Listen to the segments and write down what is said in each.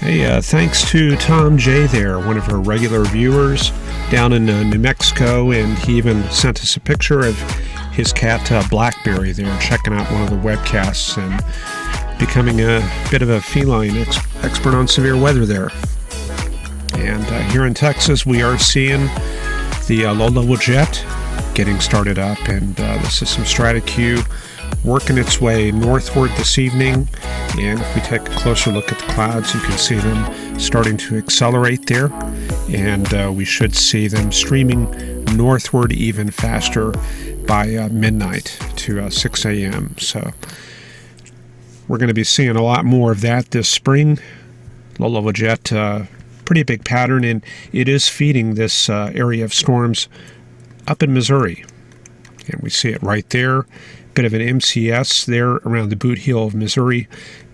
Hey, thanks to Tom J there, one of our regular viewers down in New Mexico, and he even sent us a picture of his cat Blackberry there, checking out one of the webcasts and becoming a bit of a feline expert on severe weather there. And here in Texas, we are seeing the low-level jet getting started up, and this is some Stratoq working its way northward this evening. And if we take a closer look at the clouds, you can see them starting to accelerate there, and we should see them streaming northward even faster by midnight to 6 a.m. So we're going to be seeing a lot more of that this spring. Low-level jet, pretty big pattern, and it is feeding this area of storms up in Missouri. And we see it right there. Bit of an MCS there around the boot heel of Missouri,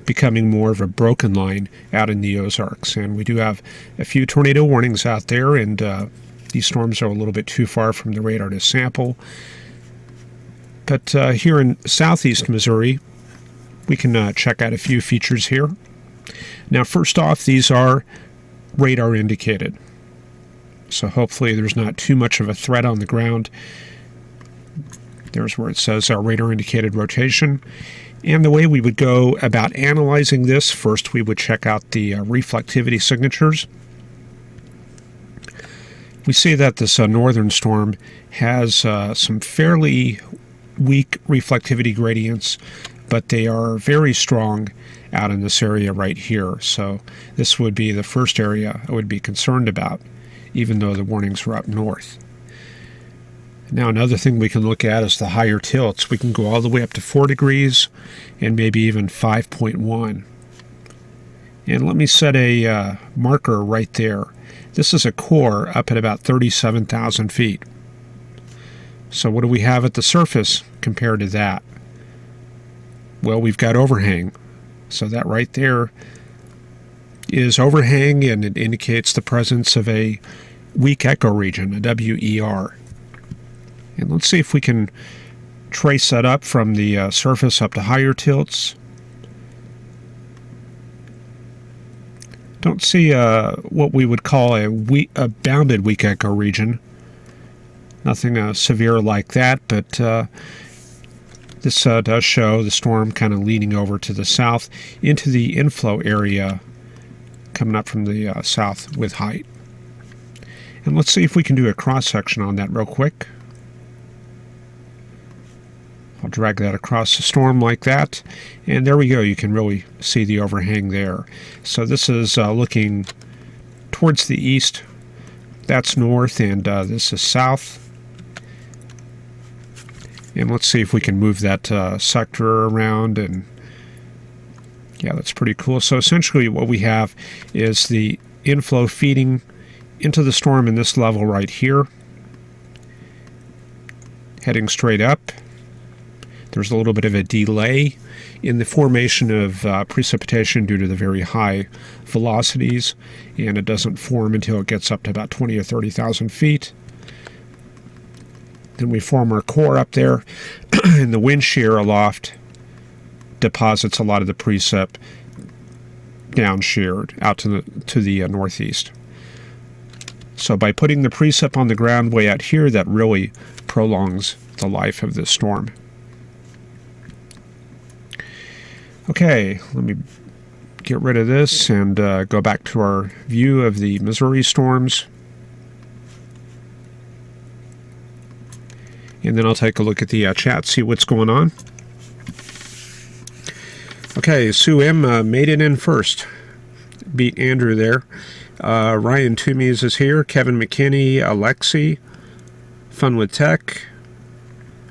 becoming more of a broken line out in the Ozarks. And we do have a few tornado warnings out there, and these storms are a little bit too far from the radar to sample. But here in southeast Missouri, we can check out a few features here. Now, first off, these are radar indicated, so hopefully there's not too much of a threat on the ground. There's where it says radar indicated rotation. And the way we would go about analyzing this, first we would check out the reflectivity signatures. We see that this northern storm has some fairly weak reflectivity gradients, but they are very strong out in this area right here. So this would be the first area I would be concerned about, even though the warnings were up north. Now, another thing we can look at is the higher tilts. We can go all the way up to 4 degrees and maybe even 5.1. And let me set a marker right there. This is a core up at about 37,000 feet. So what do we have at the surface compared to that? Well, we've got overhang. So that right there is overhang, and it indicates the presence of a weak ecoregion, a WER. And let's see if we can trace that up from the surface up to higher tilts. Don't see what we would call a bounded weak ecoregion. Nothing severe like that, but this does show the storm kind of leaning over to the south into the inflow area coming up from the south with height. And let's see if we can do a cross-section on that real quick. I'll drag that across the storm like that, and there we go. You can really see the overhang there. So this is looking towards the east. That's north, and this is south. And let's see if we can move that sector around, and yeah, that's pretty cool. So essentially what we have is the inflow feeding into the storm in this level right here, heading straight up. There's a little bit of a delay in the formation of precipitation due to the very high velocities, and it doesn't form until it gets up to about 20 or 30,000 feet. Then we form our core up there, and the wind shear aloft deposits a lot of the precip down sheared out to the northeast. So by putting the precip on the ground way out here, that really prolongs the life of this storm. Okay, let me get rid of this and go back to our view of the Missouri storms. And then I'll take a look at the chat, see what's going on. Okay, Sue M made it in first. Beat Andrew there. Ryan Toomies is here. Kevin McKinney, Alexi, Fun with Tech,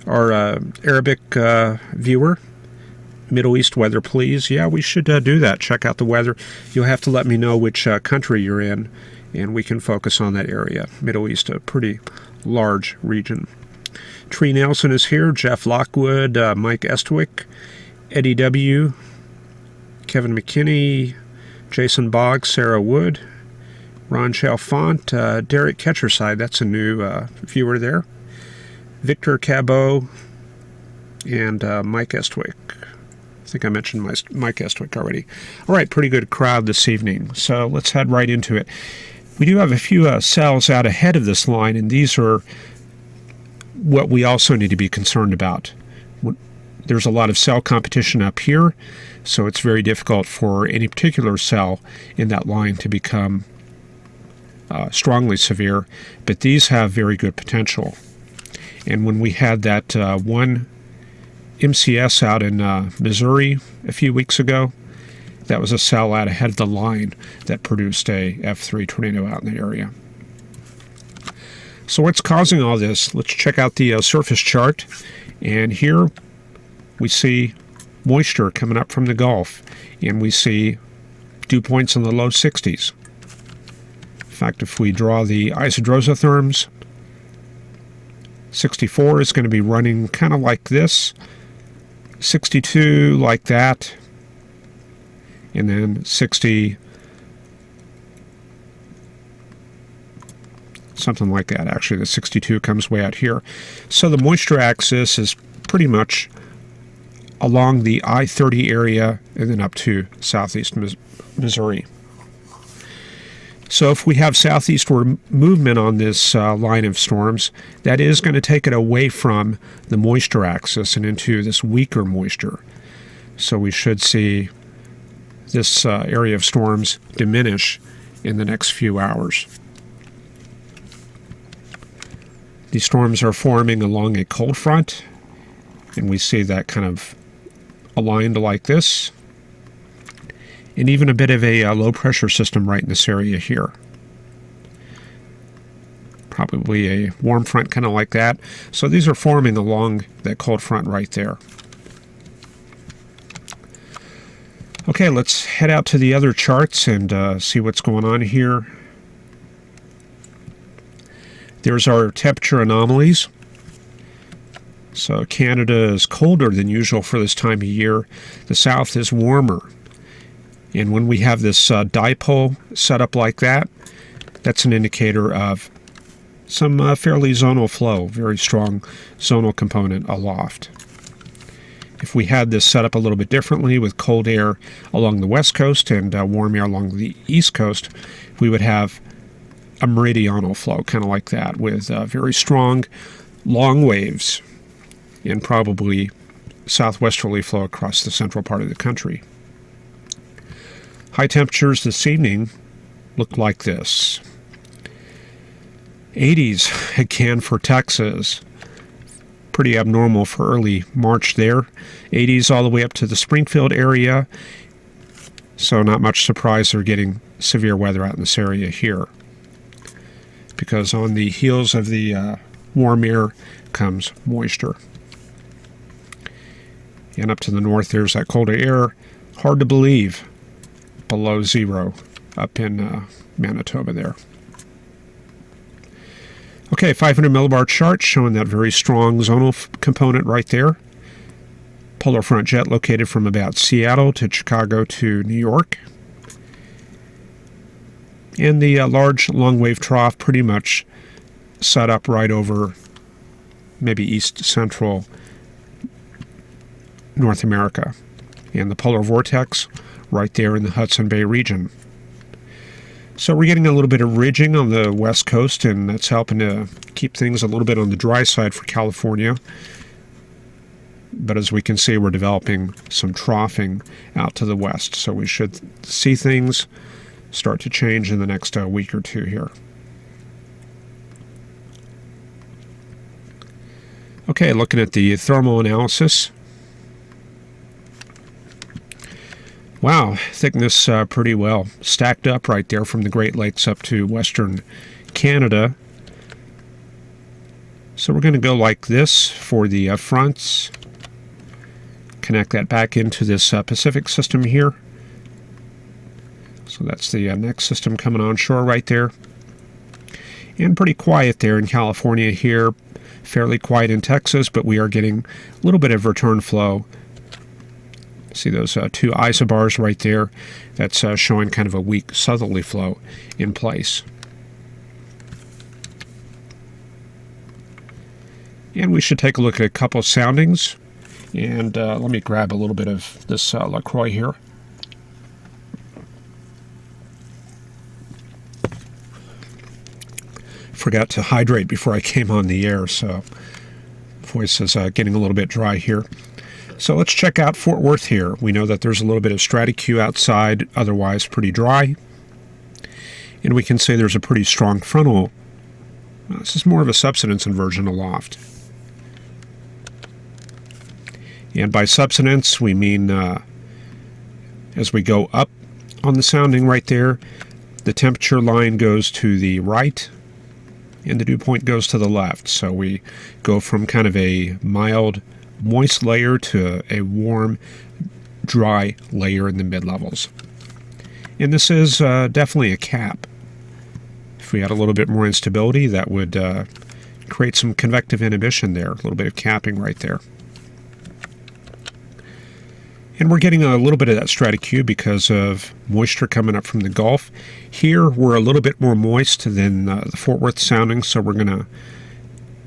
our Arabic viewer. Middle East weather, please. Yeah, we should do that. Check out the weather. You'll have to let me know which country you're in, and we can focus on that area. Middle East, a pretty large region. Tree Nelson is here. Jeff Lockwood, Mike Estwick, Eddie W., Kevin McKinney, Jason Boggs, Sarah Wood, Ron Chalfont, Derek Ketcherside, that's a new viewer there, Victor Cabot, and Mike Estwick. think I mentioned Mike Estwick already. All right, pretty good crowd this evening. So let's head right into it. We do have a few cells out ahead of this line, and these are what we also need to be concerned about. There's a lot of cell competition up here, so it's very difficult for any particular cell in that line to become strongly severe, but these have very good potential. And when we had that one MCS out in Missouri a few weeks ago, that was a cell out ahead of the line that produced a F3 tornado out in the area. So what's causing all this? Let's check out the surface chart. And here we see moisture coming up from the Gulf, and we see dew points in the low 60s. In fact, if we draw the isodrosotherms, 64 is going to be running kind of like this, 62 like that, and then 60, something like that. Actually, the 62 comes way out here. So the moisture axis is pretty much along the I-30 area and then up to southeast Missouri. So if we have southeastward movement on this line of storms, that is going to take it away from the moisture axis and into this weaker moisture. So we should see this area of storms diminish in the next few hours. These storms are forming along a cold front, and we see that kind of aligned like this, and even a bit of a low pressure system right in this area here. Probably a warm front kind of like that. So these are forming along that cold front right there. Okay, let's head out to the other charts and see what's going on here. There's our temperature anomalies. So Canada is colder than usual for this time of year. The south is warmer. And when we have this dipole set up like that, that's an indicator of some fairly zonal flow, very strong zonal component aloft. If we had this set up a little bit differently with cold air along the west coast and warm air along the east coast, we would have a meridional flow, kind of like that, with very strong long waves and probably southwesterly flow across the central part of the country. High temperatures this evening look like this. 80s again for Texas. Pretty abnormal for early March there. 80s all the way up to the Springfield area. So not much surprise they're getting severe weather out in this area here, because on the heels of the warm air comes moisture. And up to the north, there's that colder air. Hard to believe. Below zero up in Manitoba there. Okay, 500 millibar chart showing that very strong zonal component right there. Polar front jet located from about Seattle to Chicago to New York. And the large long wave trough pretty much set up right over maybe east central North America. And the polar vortex right there in the Hudson Bay region. So we're getting a little bit of ridging on the west coast, and that's helping to keep things a little bit on the dry side for California. But as we can see, we're developing some troughing out to the west, so we should see things start to change in the next week or two here. Okay, looking at the thermal analysis. Wow, thickness pretty well stacked up right there from the Great Lakes up to western Canada. So we're going to go like this for the fronts. Connect that back into this Pacific system here. So that's the next system coming on shore right there. And pretty quiet there in California here. Fairly quiet in Texas, but we are getting a little bit of return flow. See those two isobars right there? That's showing kind of a weak southerly flow in place. And we should take a look at a couple soundings. And let me grab a little bit of this LaCroix here. Forgot to hydrate before I came on the air, so voice is getting a little bit dry here. So let's check out Fort Worth here. We know that there's a little bit of Stratocu outside, otherwise pretty dry. And we can say there's a pretty strong frontal. This is more of a subsidence inversion aloft. And by subsidence, we mean as we go up on the sounding right there, the temperature line goes to the right, and the dew point goes to the left. So we go from kind of a mild, moist layer to a warm, dry layer in the mid-levels. And this is definitely a cap. If we had a little bit more instability, that would create some convective inhibition there, a little bit of capping right there. And we're getting a little bit of that Stratocu because of moisture coming up from the Gulf. Here, we're a little bit more moist than the Fort Worth sounding, so we're going to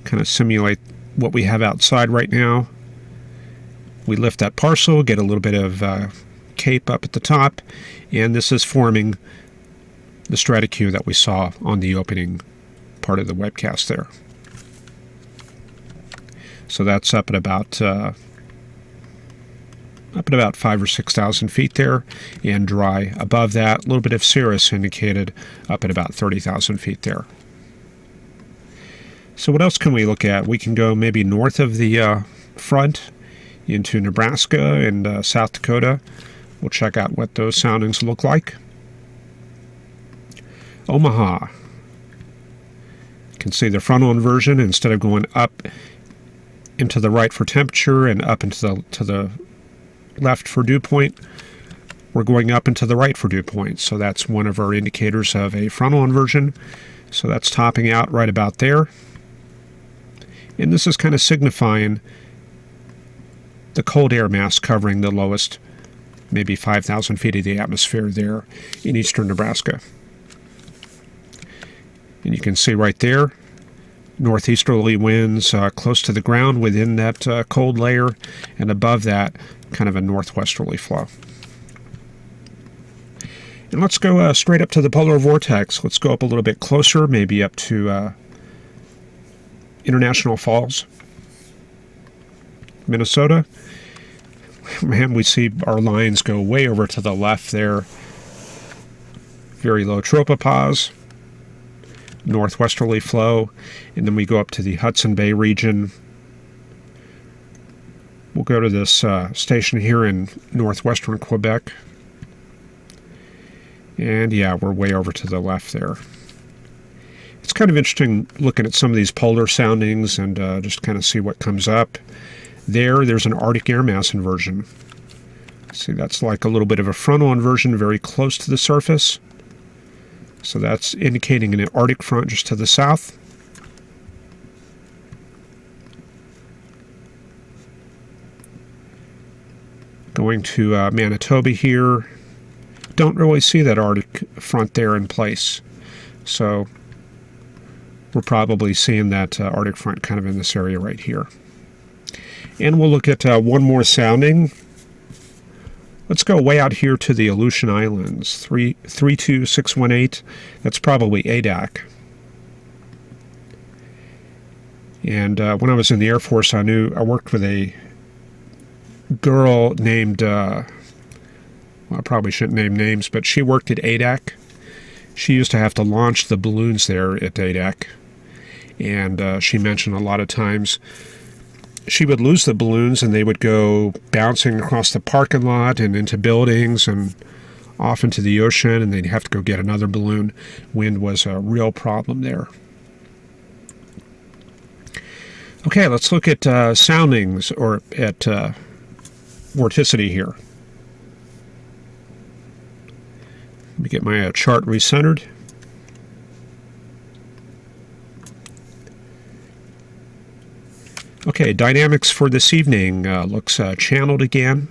kind of simulate what we have outside right now. We lift that parcel, get a little bit of cape up at the top, and this is forming the Stratocu that we saw on the opening part of the webcast there. So that's up at about 5,000 or 6,000 feet there, and dry above that. A little bit of cirrus indicated up at about 30,000 feet there. So what else can we look at? We can go maybe north of the front into Nebraska and South Dakota. We'll check out what those soundings look like. Omaha. You can see the frontal inversion. Instead of going up into the right for temperature and up into the left for dew point, we're going up and to the right for dew point. So that's one of our indicators of a frontal inversion. So that's topping out right about there. And this is kind of signifying the cold air mass covering the lowest, maybe 5,000 feet of the atmosphere there in eastern Nebraska. And you can see right there, northeasterly winds close to the ground within that cold layer, and above that, kind of a northwesterly flow. And let's go straight up to the polar vortex. Let's go up a little bit closer, maybe up to International Falls, Minnesota. Man, we see our lines go way over to the left there. Very low tropopause, northwesterly flow, and then we go up to the Hudson Bay region. We'll go to this station here in northwestern Quebec. And yeah, we're way over to the left there. It's kind of interesting looking at some of these polar soundings and just kind of see what comes up. There's an Arctic air mass inversion. See, that's like a little bit of a frontal inversion very close to the surface. So that's indicating an Arctic front just to the south. Going to Manitoba here. Don't really see that Arctic front there in place. So we're probably seeing that Arctic front kind of in this area right here. And we'll look at one more sounding. Let's go way out here to the Aleutian Islands, 32618. That's probably ADAC. And when I was in the Air Force, I worked with a girl named, well, I probably shouldn't name names, but she worked at ADAC. She used to have to launch the balloons there at ADAC. And she mentioned a lot of times she would lose the balloons and they would go bouncing across the parking lot and into buildings and off into the ocean, and they'd have to go get another balloon. Wind was a real problem there. Okay, let's look at soundings, or at vorticity here. Let me get my chart recentered. Okay, dynamics for this evening looks channeled again.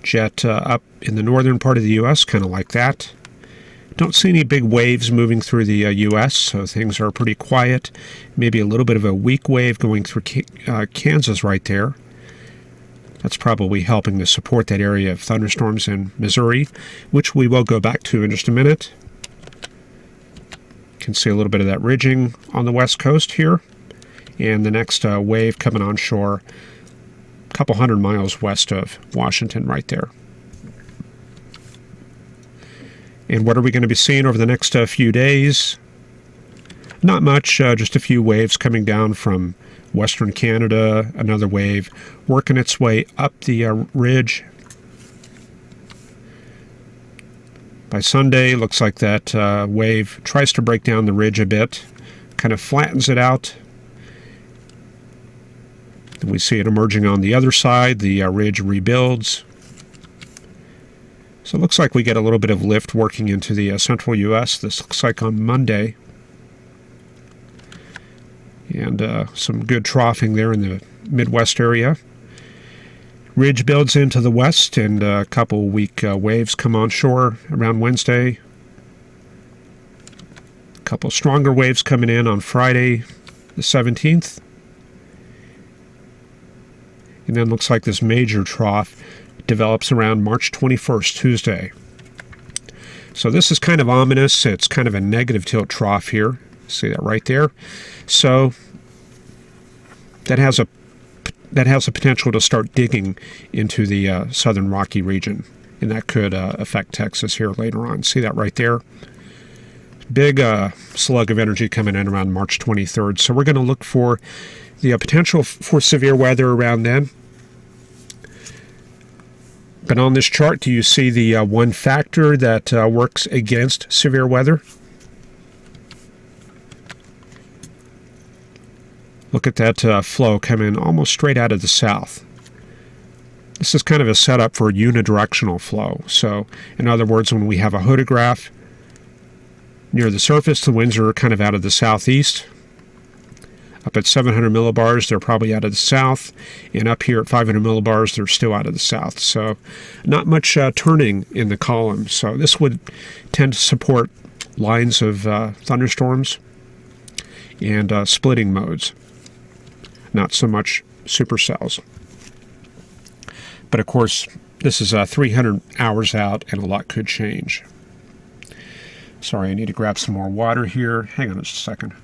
Jet up in the northern part of the U.S., kind of like that. Don't see any big waves moving through the U.S., so things are pretty quiet. Maybe a little bit of a weak wave going through Kansas right there. That's probably helping to support that area of thunderstorms in Missouri, which we will go back to in just a minute. You can see a little bit of that ridging on the west coast here. And the next wave coming on shore a couple hundred miles west of Washington right there. And what are we going to be seeing over the next few days? Not much, just a few waves coming down from western Canada, another wave working its way up the ridge. By Sunday, looks like that wave tries to break down the ridge a bit, kind of flattens it out. And we see it emerging on the other side. The ridge rebuilds. So it looks like we get a little bit of lift working into the central U.S. This looks like on Monday. And some good troughing there in the Midwest area. Ridge builds into the west, and a couple weak waves come on shore around Wednesday. A couple stronger waves coming in on Friday the 17th. And then looks like this major trough develops around March 21st, Tuesday. So this is kind of ominous. It's kind of a negative tilt trough here. See that right there? So that has a potential to start digging into the southern Rocky region, and that could affect Texas here later on. See that right there? Big slug of energy coming in around March 23rd. So we're going to look for the potential for severe weather around then. But on this chart, do you see the one factor that works against severe weather? Look at that flow coming almost straight out of the south. This is kind of a setup for a unidirectional flow. So, in other words, when we have a hodograph near the surface, the winds are kind of out of the southeast. Up at 700 millibars, they're probably out of the south. And up here at 500 millibars, they're still out of the south. So not much turning in the column. So this would tend to support lines of thunderstorms and splitting modes. Not so much supercells. But of course, this is 300 hours out, and a lot could change. Sorry, I need to grab some more water here. Hang on just a second.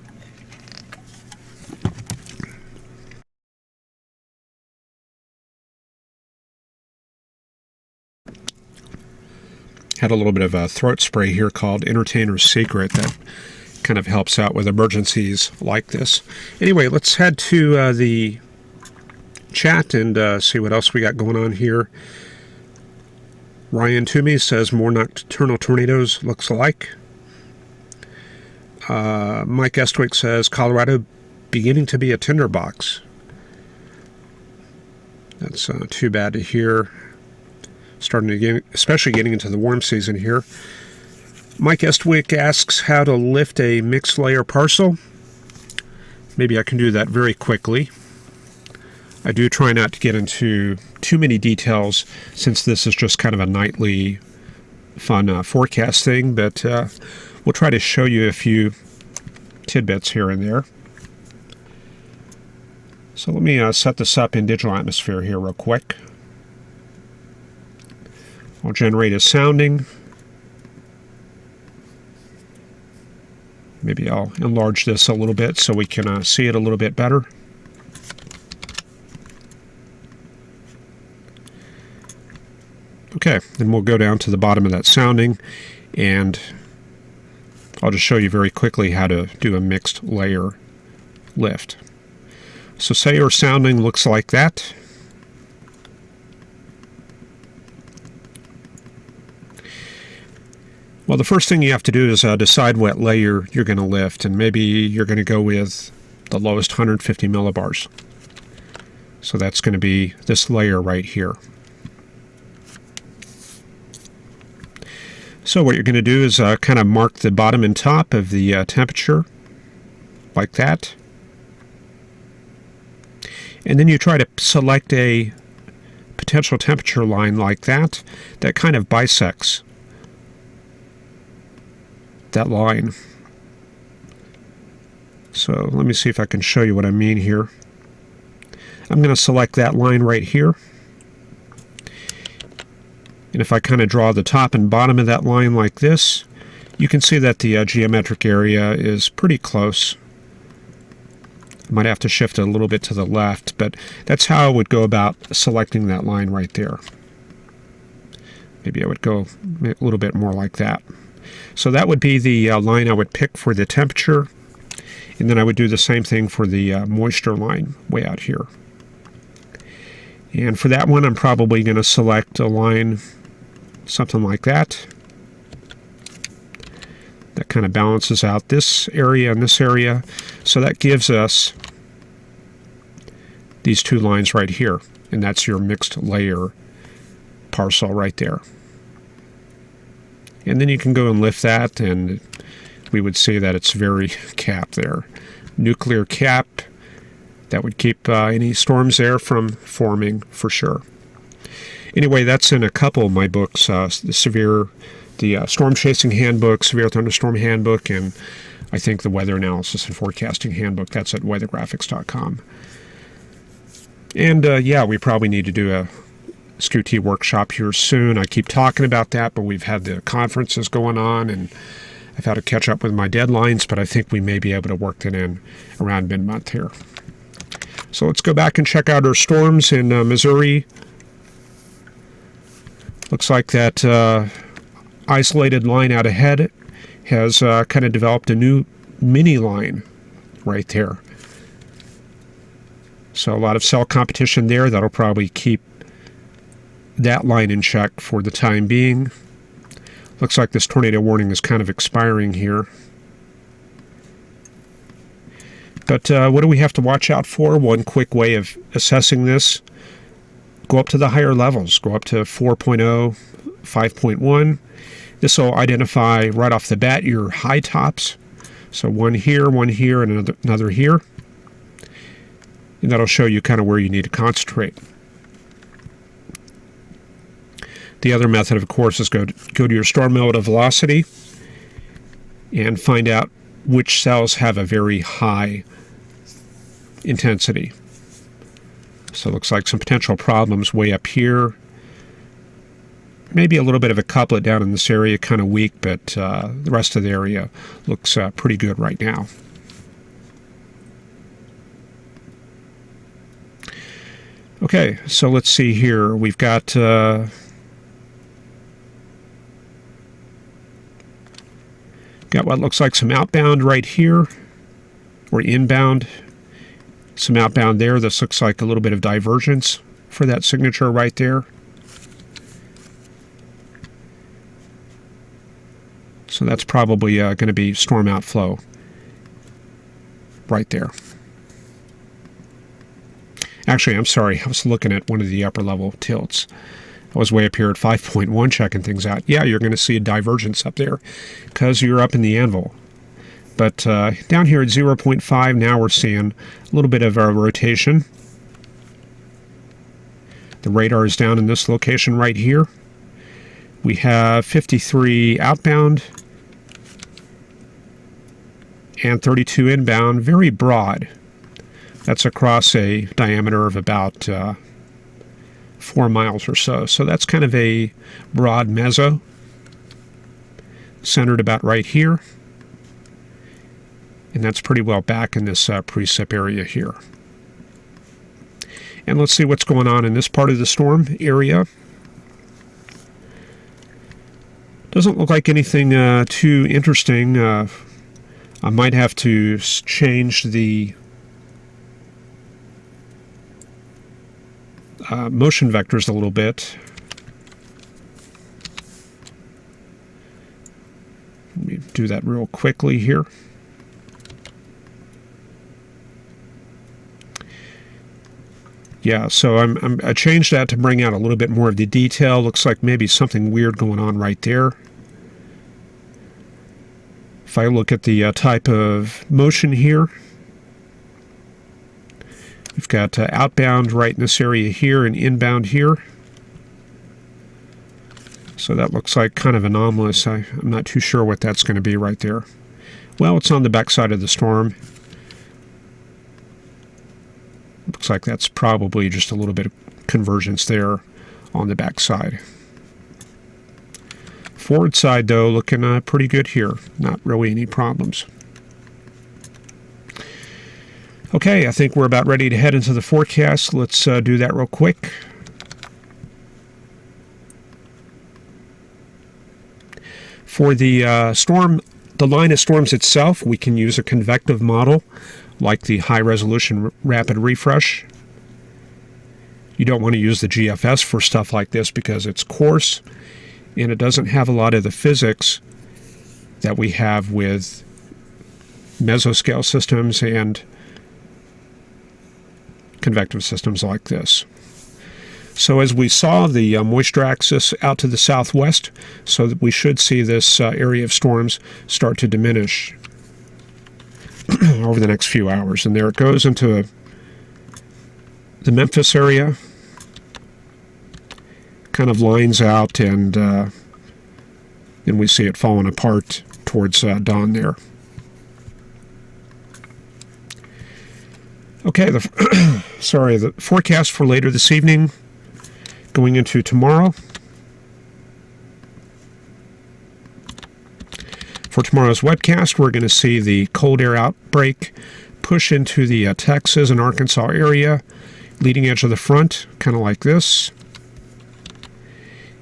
Had a little bit of a throat spray here called Entertainer's Secret that kind of helps out with emergencies like this. Anyway, let's head to the chat and see what else we got going on here. Ryan Toomey says more nocturnal tornadoes looks like. Mike Estwick says Colorado beginning to be a tinderbox. That's too bad to hear. Starting to get, especially getting into the warm season here. Mike Estwick asks how to lift a mixed layer parcel. Maybe I can do that very quickly. I do try not to get into too many details since this is just kind of a nightly fun forecast thing, but we'll try to show you a few tidbits here and there. So let me set this up in digital atmosphere here real quick. I'll generate a sounding. Maybe I'll enlarge this a little bit so we can see it a little bit better. Okay, then we'll go down to the bottom of that sounding, and I'll just show you very quickly how to do a mixed layer lift. So say your sounding looks like that. Well, the first thing you have to do is decide what layer you're going to lift, and maybe you're going to go with the lowest 150 millibars. So that's going to be this layer right here. So what you're going to do is kind of mark the bottom and top of the temperature, like that. And then you try to select a potential temperature line like that, that kind of bisects that line. So let me see if I can show you what I mean here. I'm going to select that line right here. And if I kind of draw the top and bottom of that line like this, you can see that the geometric area is pretty close. I might have to shift it a little bit to the left, but that's how I would go about selecting that line right there. Maybe I would go a little bit more like that. So that would be the line I would pick for the temperature, and then I would do the same thing for the moisture line way out here. And for that one, I'm probably going to select a line something like that. That kind of balances out this area and this area. So that gives us these two lines right here. And that's your mixed layer parcel right there. And then you can go and lift that, and we would see that it's very capped there. Nuclear cap. That would keep any storms there from forming for sure. Anyway, that's in a couple of my books, the Storm Chasing Handbook, Severe Thunderstorm Handbook, and I think the Weather Analysis and Forecasting Handbook. That's at weathergraphics.com. And yeah, we probably need to do a SKU-T workshop here soon. I keep talking about that, but we've had the conferences going on, and I've had to catch up with my deadlines, but I think we may be able to work that in around mid-month here. So let's go back and check out our storms in Missouri. Looks like that isolated line out ahead has kind of developed a new mini line right there. So a lot of cell competition there. That'll probably keep that line in check for the time being. Looks like this tornado warning is kind of expiring here. But what do we have to watch out for? One quick way of assessing this: go up to the higher levels. Go up to 4.0, 5.1. This will identify right off the bat your high tops. So one here, and another here. And that'll show you kind of where you need to concentrate. The other method, of course, is go to your storm relative velocity and find out which cells have a very high intensity. So it looks like some potential problems way up here. Maybe a little bit of a couplet down in this area, kind of weak, but the rest of the area looks pretty good right now. Okay, so let's see here. We've got what looks like some outbound right here, or inbound. Some outbound there. This looks like a little bit of divergence for that signature right there. So that's probably going to be storm outflow right there. Actually, I'm sorry. I was looking at one of the upper level tilts. I was way up here at 5.1 checking things out. Yeah, you're going to see a divergence up there because you're up in the anvil. But down here at 0.5, now we're seeing a little bit of a rotation. The radar is down in this location right here. We have 53 outbound and 32 inbound, very broad. That's across a diameter of about 4 miles or so. So that's kind of a broad meso, centered about right here. And that's pretty well back in this precip area here. And let's see what's going on in this part of the storm area. Doesn't look like anything too interesting. I might have to change the motion vectors a little bit. Let me do that real quickly here. Yeah, so I changed that to bring out a little bit more of the detail. Looks like maybe something weird going on right there. If I look at the type of motion here, we've got outbound right in this area here and inbound here. So that looks like kind of anomalous. I'm not too sure what that's going to be right there. Well, it's on the backside of the storm. Looks like that's probably just a little bit of convergence there on the backside. Forward side, though, looking pretty good here. Not really any problems. Okay, I think we're about ready to head into the forecast. Let's do that real quick. For the storm, the line of storms itself, we can use a convective model like the high-resolution rapid refresh. You don't want to use the GFS for stuff like this because it's coarse and it doesn't have a lot of the physics that we have with mesoscale systems and convective systems like this. So as we saw, the moisture axis out to the southwest, so that we should see this area of storms start to diminish over the next few hours. And there it goes into the Memphis area, kind of lines out, and then we see it falling apart towards dawn there. Okay, the forecast for later this evening, going into tomorrow. For tomorrow's webcast, we're going to see the cold air outbreak push into the Texas and Arkansas area, leading edge of the front, kind of like this.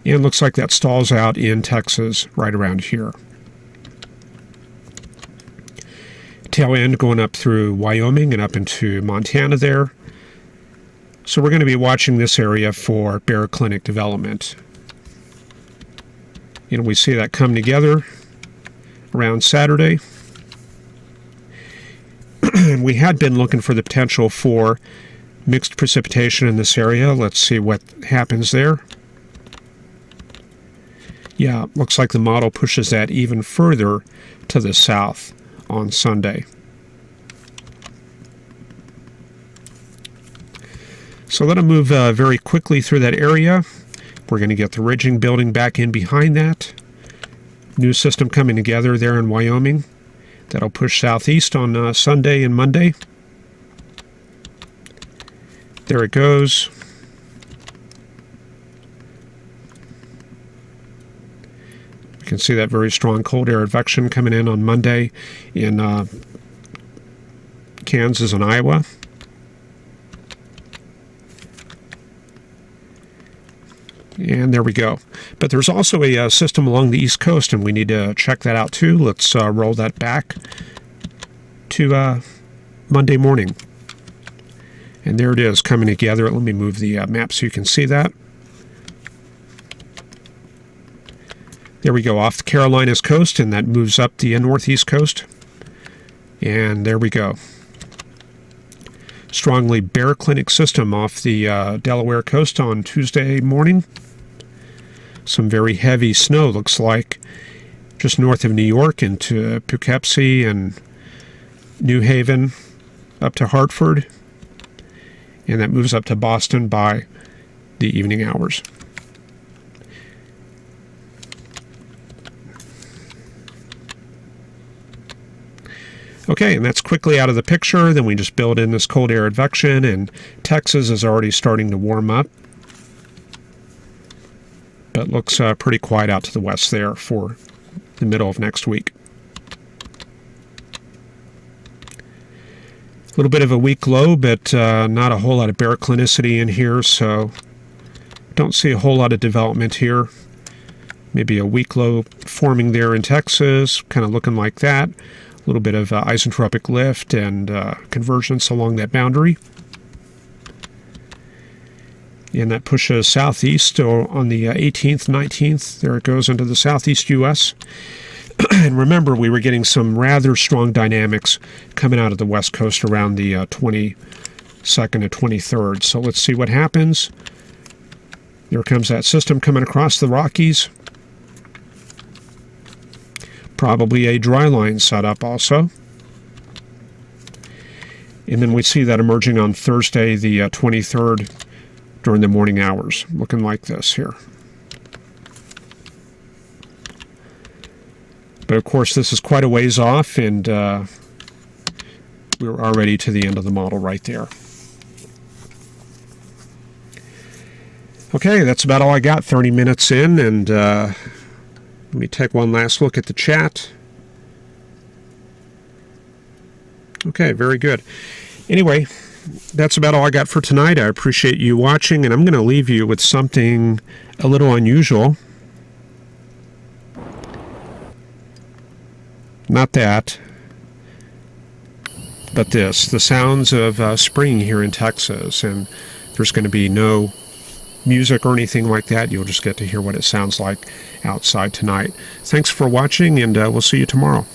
And looks like that stalls out in Texas right around here. Tail end going up through Wyoming and up into Montana there. So we're going to be watching this area for baroclinic development. And we see that come together around Saturday. And we had been looking for the potential for mixed precipitation in this area. Let's see what happens there. Yeah, looks like the model pushes that even further to the south on Sunday. So let them move very quickly through that area. We're going to get the ridging building back in behind that. New system coming together there in Wyoming. That'll push southeast on Sunday and Monday. There it goes. You can see that very strong cold air advection coming in on Monday in Kansas and Iowa. And there we go. But there's also a system along the East Coast, and we need to check that out too. Let's roll that back to Monday morning. And there it is coming together. Let me move the map so you can see that. There we go, off the Carolinas coast, and that moves up the northeast coast. And there we go. Strongly baroclinic system off the Delaware coast on Tuesday morning. Some very heavy snow, looks like, just north of New York into Poughkeepsie and New Haven up to Hartford. And that moves up to Boston by the evening hours. Okay, and that's quickly out of the picture. Then we just build in this cold air advection, and Texas is already starting to warm up. But looks pretty quiet out to the west there for the middle of next week. A little bit of a weak low, but not a whole lot of baroclinicity in here, so don't see a whole lot of development here. Maybe a weak low forming there in Texas, kind of looking like that. A little bit of isentropic lift and convergence along that boundary. And that pushes southeast on the 18th, 19th. There it goes into the southeast U.S. And remember, we were getting some rather strong dynamics coming out of the west coast around the 22nd to 23rd. So let's see what happens. There comes that system coming across the Rockies. Probably a dry line setup also. And then we see that emerging on Thursday, the 23rd, during the morning hours, looking like this here. But of course, this is quite a ways off, and we're already to the end of the model right there. Okay, that's about all I got, 30 minutes in, and Let me take one last look at the chat. Okay, very good. Anyway, that's about all I got for tonight. I appreciate you watching, and I'm going to leave you with something a little unusual. Not that, but this. The sounds of spring here in Texas, and there's going to be no music or anything like that. You'll just get to hear what it sounds like outside tonight. Thanks for watching, and we'll see you tomorrow.